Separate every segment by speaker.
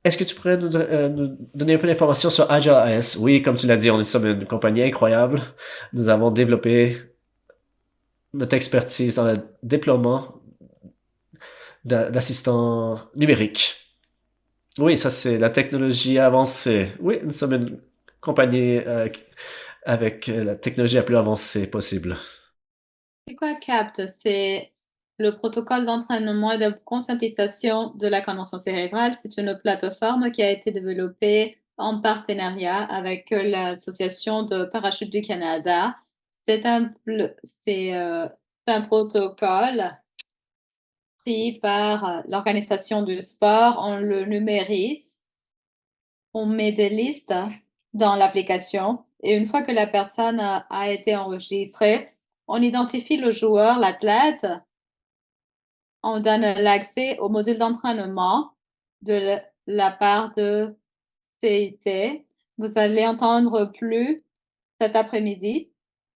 Speaker 1: Est-ce que tu pourrais nous donner un peu d'informations sur AgileIS? Oui, comme tu l'as dit, on est sommes une compagnie incroyable. Nous avons développé notre expertise dans le déploiement d'assistants numériques. Oui, ça c'est la technologie avancée. Oui, nous sommes une compagnie avec la technologie la plus avancée possible.
Speaker 2: C'est quoi CAPT? C'est le protocole d'entraînement et de conscientisation de la convention cérébrale. C'est une plateforme qui a été développée en partenariat avec l'Association de parachute du Canada. C'est un protocole pris par l'organisation du sport. On le numérise, on met des listes dans l'application et une fois que la personne a été enregistrée, on identifie le joueur, l'athlète. On donne l'accès au module d'entraînement de la part de CIC. Vous allez entendre plus cet après-midi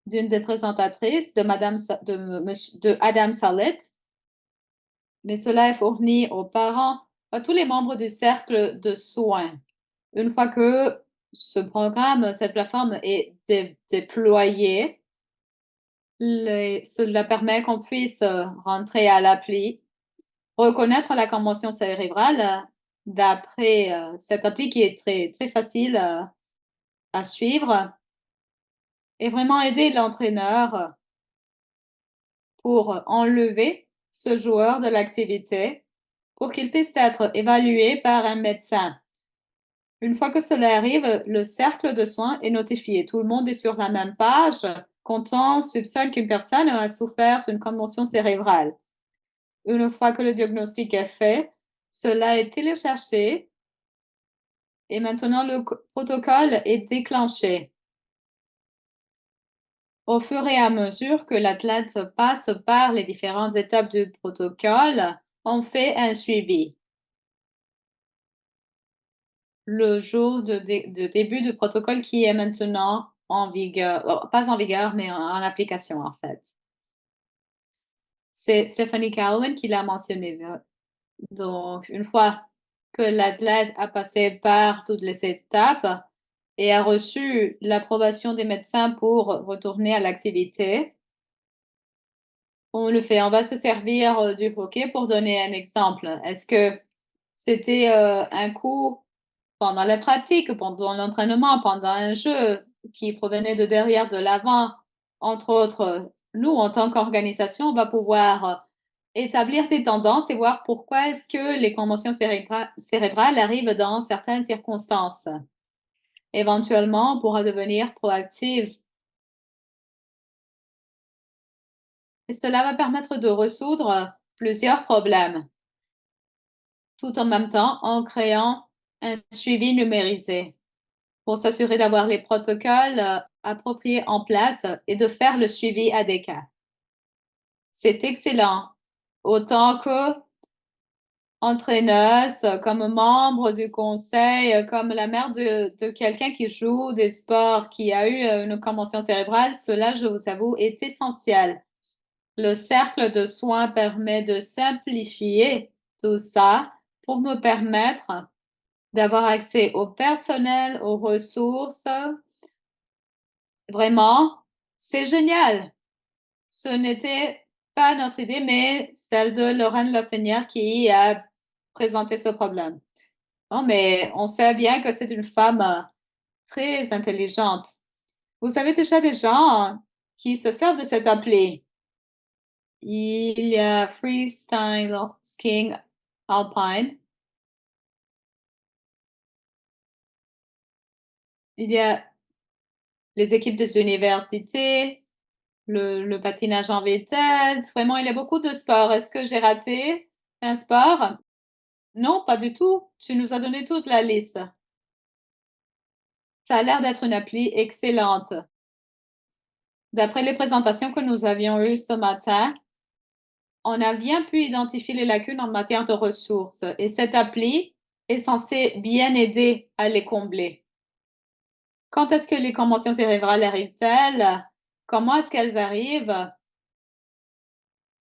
Speaker 2: d'une des présentatrices de Adam Salet, mais cela est fourni aux parents, à tous les membres du cercle de soins. Une fois que ce programme, cette plateforme est déployée, cela permet qu'on puisse rentrer à l'appli, reconnaître la convention cérébrale d'après cette appli qui est très, très facile à suivre et vraiment aider l'entraîneur pour enlever ce joueur de l'activité pour qu'il puisse être évalué par un médecin. Une fois que cela arrive, le cercle de soins est notifié. Tout le monde est sur la même page quand on soupçonne qu'une personne a souffert d'une commotion cérébrale. Une fois que le diagnostic est fait, cela est téléchargé et maintenant le protocole est déclenché. Au fur et à mesure que l'athlète passe par les différentes étapes du protocole, on fait un suivi. Le jour de début du protocole qui est maintenant en vigueur, pas en vigueur, mais en application en fait. C'est Stephanie Cowan qui l'a mentionné. Donc, une fois que l'athlète a passé par toutes les étapes et a reçu l'approbation des médecins pour retourner à l'activité, on le fait. On va se servir du hockey pour donner un exemple. Est-ce que c'était un coup pendant la pratique, pendant l'entraînement, pendant un jeu qui provenait de derrière, de l'avant, entre autres? Nous, en tant qu'organisation, on va pouvoir établir des tendances et voir pourquoi est-ce que les commotions cérébrales arrivent dans certaines circonstances. Éventuellement, on pourra devenir proactive et cela va permettre de résoudre plusieurs problèmes, tout en même temps en créant un suivi numérisé pour s'assurer d'avoir les protocoles appropriés en place et de faire le suivi adéquat. C'est excellent. Autant que entraîneuse, comme membre du conseil, comme la mère de quelqu'un qui joue des sports, qui a eu une commotion cérébrale, cela, je vous avoue, est essentiel. Le cercle de soins permet de simplifier tout ça pour me permettre d'avoir accès au personnel, aux ressources. Vraiment, c'est génial. Ce n'était pas notre idée, mais celle de Lorraine Lafrenière qui a présenté ce problème. Non, mais on sait bien que c'est une femme très intelligente. Vous avez déjà des gens qui se servent de cette appli. Il y a Freestyle Skiing Alpine. Il y a les équipes des universités, le patinage en vitesse. Vraiment, il y a beaucoup de sports. Est-ce que j'ai raté un sport? Non, pas du tout. Tu nous as donné toute la liste. Ça a l'air d'être une appli excellente. D'après les présentations que nous avions eues ce matin, on a bien pu identifier les lacunes en matière de ressources et cette appli est censée bien aider à les combler. Quand est-ce que les commotions cérébrales arrivent-elles? Comment est-ce qu'elles arrivent?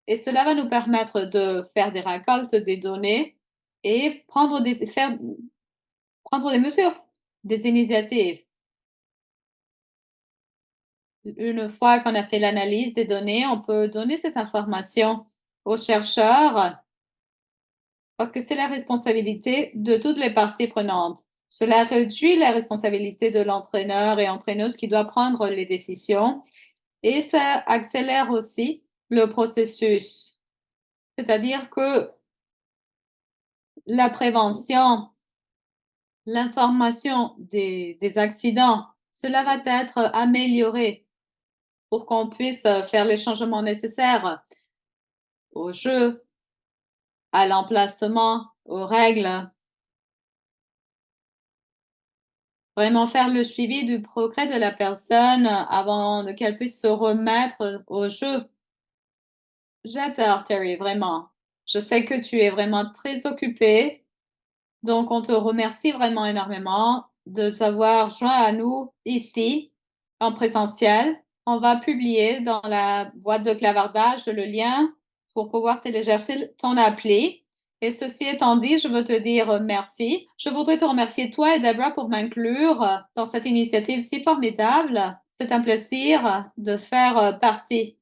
Speaker 2: Et cela va nous permettre de faire des récoltes des données et faire prendre des mesures, des initiatives. Une fois qu'on a fait l'analyse des données, on peut donner cette information aux chercheurs parce que c'est la responsabilité de toutes les parties prenantes. Cela réduit la responsabilité de l'entraîneur et entraîneuse qui doit prendre les décisions et ça accélère aussi le processus. C'est-à-dire que la prévention, l'information des accidents, cela va être amélioré pour qu'on puisse faire les changements nécessaires au jeu, à l'emplacement, aux règles. Vraiment faire le suivi du progrès de la personne avant qu'elle puisse se remettre au jeu. J'adore Terry, vraiment. Je sais que tu es vraiment très occupé, donc on te remercie vraiment énormément de t'avoir joint à nous ici en présentiel. On va publier dans la boîte de clavardage le lien pour pouvoir télécharger ton appli. Et ceci étant dit, je veux te dire merci. Je voudrais te remercier toi et Deborah pour m'inclure dans cette initiative si formidable. C'est un plaisir de faire partie